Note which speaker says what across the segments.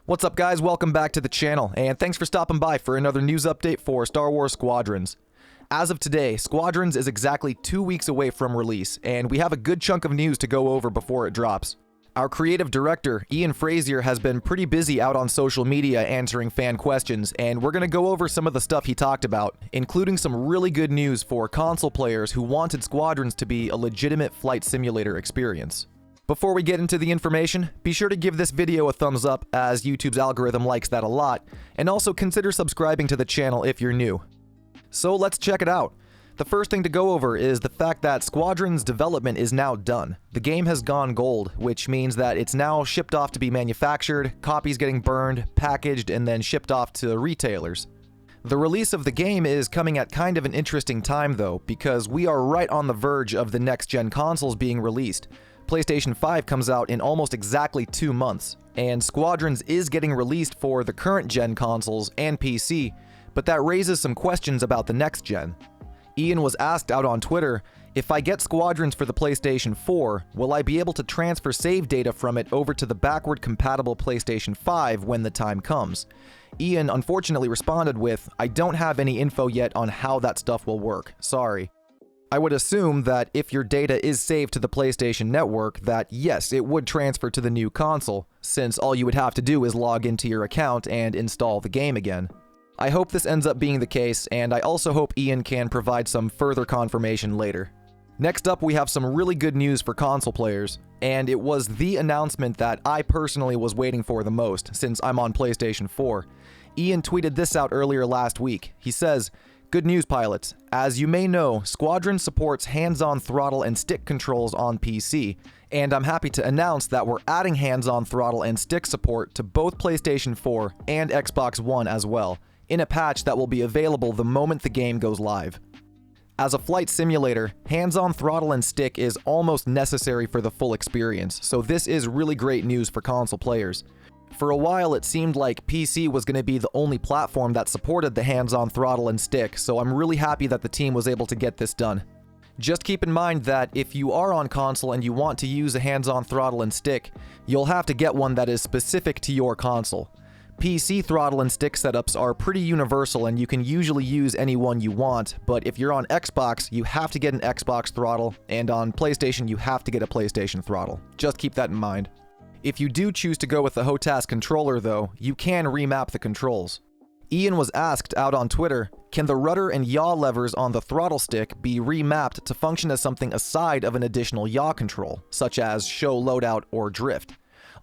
Speaker 1: What's up guys, welcome back to the channel, and thanks for stopping by for another news update for Star Wars Squadrons. As of today, Squadrons is exactly 2 weeks away from release, and we have a good chunk of news to go over before it drops. Our creative director, Ian Frazier, has been pretty busy out on social media answering fan questions, and we're going to go over some of the stuff he talked about, including some really good news for console players who wanted Squadrons to be a legitimate flight simulator experience. Before we get into the information, be sure to give this video a thumbs up, as YouTube's algorithm likes that a lot, and also consider subscribing to the channel if you're new. So let's check it out. The first thing to go over is the fact that Squadrons development is now done. The game has gone gold, which means that it's now shipped off to be manufactured, copies getting burned, packaged, and then shipped off to retailers. The release of the game is coming at kind of an interesting time though, because we are right on the verge of the next-gen consoles being released. PlayStation 5 comes out in almost exactly 2 months, and Squadrons is getting released for the current gen consoles and PC, but that raises some questions about the next gen. Ian was asked out on Twitter, if I get Squadrons for the PlayStation 4, will I be able to transfer save data from it over to the backward compatible PlayStation 5 when the time comes? Ian unfortunately responded with, I don't have any info yet on how that stuff will work, sorry. I would assume that if your data is saved to the PlayStation Network, that yes, it would transfer to the new console, since all you would have to do is log into your account and install the game again. I hope this ends up being the case, and I also hope Ian can provide some further confirmation later. Next up, we have some really good news for console players, and it was the announcement that I personally was waiting for the most, since I'm on PlayStation 4. Ian tweeted this out earlier last week. He says, "Good news, pilots. As you may know, Squadron supports hands-on throttle and stick controls on PC, and I'm happy to announce that we're adding hands-on throttle and stick support to both PlayStation 4 and Xbox One as well, in a patch that will be available the moment the game goes live." As a flight simulator, hands-on throttle and stick is almost necessary for the full experience, so this is really great news for console players. For a while, it seemed like PC was going to be the only platform that supported the hands-on throttle and stick, so I'm really happy that the team was able to get this done. Just keep in mind that if you are on console and you want to use a hands-on throttle and stick, you'll have to get one that is specific to your console. PC throttle and stick setups are pretty universal and you can usually use any one you want, but if you're on Xbox, you have to get an Xbox throttle, and on PlayStation, you have to get a PlayStation throttle. Just keep that in mind. If you do choose to go with the HOTAS controller though, you can remap the controls. Ian was asked out on Twitter, can the rudder and yaw levers on the throttle stick be remapped to function as something aside of an additional yaw control, such as show loadout or drift?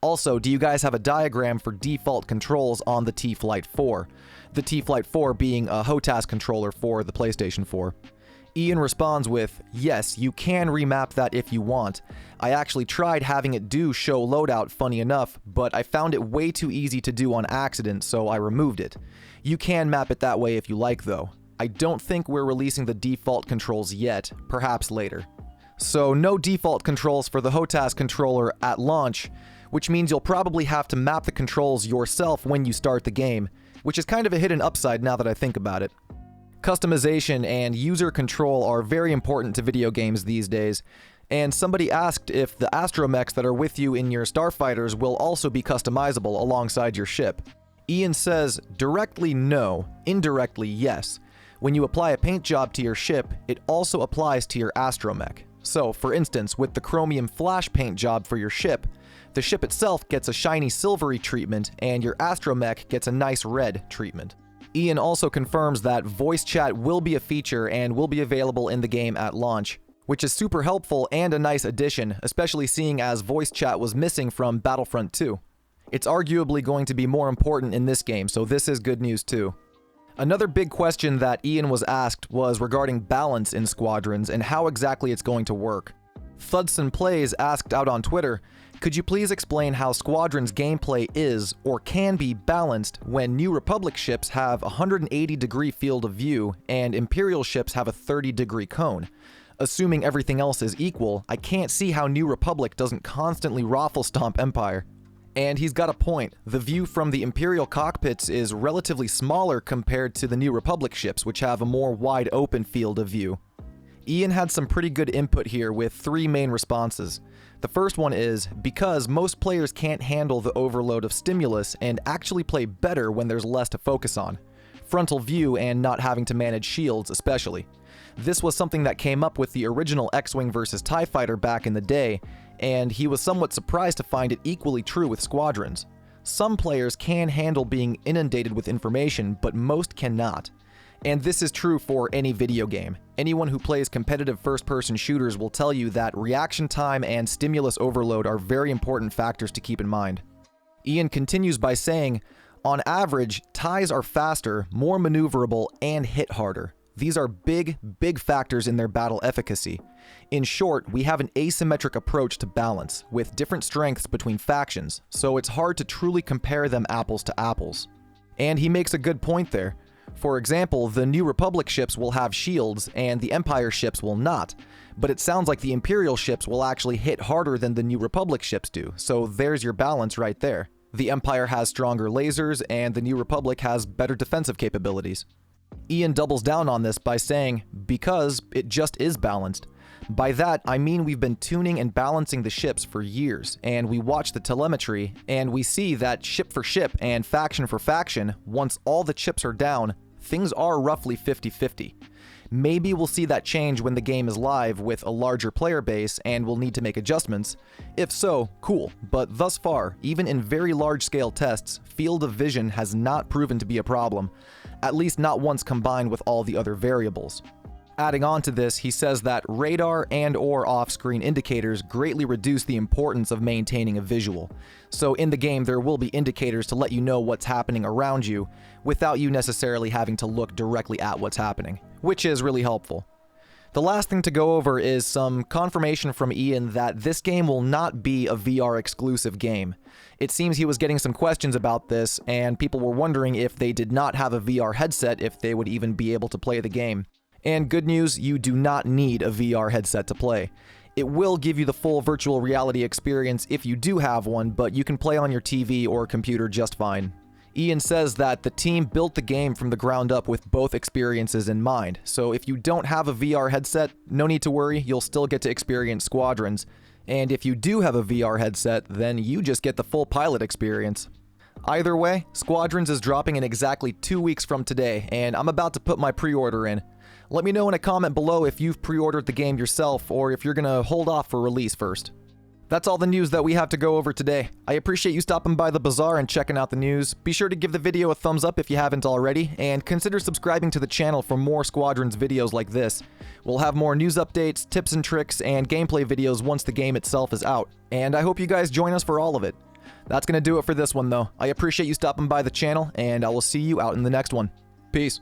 Speaker 1: Also, do you guys have a diagram for default controls on the T-Flight 4? The T-Flight 4 being a HOTAS controller for the PlayStation 4. Ian responds with, yes, you can remap that if you want. I actually tried having it do show loadout, funny enough, but I found it way too easy to do on accident, so I removed it. You can map it that way if you like though. I don't think we're releasing the default controls yet, perhaps later. So no default controls for the HOTAS controller at launch, which means you'll probably have to map the controls yourself when you start the game, which is kind of a hidden upside now that I think about it. Customization and user control are very important to video games these days, and somebody asked if the astromechs that are with you in your starfighters will also be customizable alongside your ship. Ian says, directly no, indirectly yes. When you apply a paint job to your ship, it also applies to your astromech. So, for instance, with the chromium flash paint job for your ship, the ship itself gets a shiny silvery treatment, and your astromech gets a nice red treatment. Ian also confirms that voice chat will be a feature and will be available in the game at launch, which is super helpful and a nice addition, especially seeing as voice chat was missing from Battlefront 2. It's arguably going to be more important in this game, so this is good news too. Another big question that Ian was asked was regarding balance in Squadrons and how exactly it's going to work. Thudson Plays asked out on Twitter, could you please explain how Squadrons gameplay is or can be balanced when New Republic ships have a 180-degree field of view and Imperial ships have a 30-degree cone? Assuming everything else is equal, I can't see how New Republic doesn't constantly raffle-stomp Empire. And he's got a point. The view from the Imperial cockpits is relatively smaller compared to the New Republic ships, which have a more wide-open field of view. Ian had some pretty good input here with 3 main responses. The first one is because most players can't handle the overload of stimulus and actually play better when there's less to focus on. Frontal view and not having to manage shields especially. This was something that came up with the original X-Wing vs. TIE Fighter back in the day, and he was somewhat surprised to find it equally true with Squadrons. Some players can handle being inundated with information, but most cannot. And this is true for any video game. Anyone who plays competitive first-person shooters will tell you that reaction time and stimulus overload are very important factors to keep in mind. Ian continues by saying, on average, TIEs are faster, more maneuverable, and hit harder. These are big factors in their battle efficacy. In short, we have an asymmetric approach to balance, with different strengths between factions, so it's hard to truly compare them apples to apples. And he makes a good point there. For example, the New Republic ships will have shields, and the Empire ships will not. But it sounds like the Imperial ships will actually hit harder than the New Republic ships do, so there's your balance right there. The Empire has stronger lasers, and the New Republic has better defensive capabilities. Ian doubles down on this by saying, because it just is balanced. By that, I mean we've been tuning and balancing the ships for years, and we watch the telemetry, and we see that ship for ship and faction for faction, once all the chips are down, things are roughly 50-50. Maybe we'll see that change when the game is live with a larger player base and we'll need to make adjustments. If so, cool, but thus far, even in very large-scale tests, field of vision has not proven to be a problem, at least not once combined with all the other variables. Adding on to this, he says that radar and/or off-screen indicators greatly reduce the importance of maintaining a visual. So in the game, there will be indicators to let you know what's happening around you, without you necessarily having to look directly at what's happening, which is really helpful. The last thing to go over is some confirmation from Ian that this game will not be a VR-exclusive game. It seems he was getting some questions about this, and people were wondering if they did not have a VR headset if they would even be able to play the game. And good news, you do not need a VR headset to play. It will give you the full virtual reality experience if you do have one, but you can play on your TV or computer just fine. Ian says that the team built the game from the ground up with both experiences in mind, so if you don't have a VR headset, no need to worry, you'll still get to experience Squadrons. And if you do have a VR headset, then you just get the full pilot experience. Either way, Squadrons is dropping in exactly 2 weeks from today, and I'm about to put my pre-order in. Let me know in a comment below if you've pre-ordered the game yourself or if you're gonna hold off for release first. That's all the news that we have to go over today. I appreciate you stopping by the bazaar and checking out the news. Be sure to give the video a thumbs up if you haven't already, and consider subscribing to the channel for more Squadrons videos like this. We'll have more news updates, tips and tricks, and gameplay videos once the game itself is out, and I hope you guys join us for all of it. That's gonna do it for this one though. I appreciate you stopping by the channel, and I will see you out in the next one. Peace.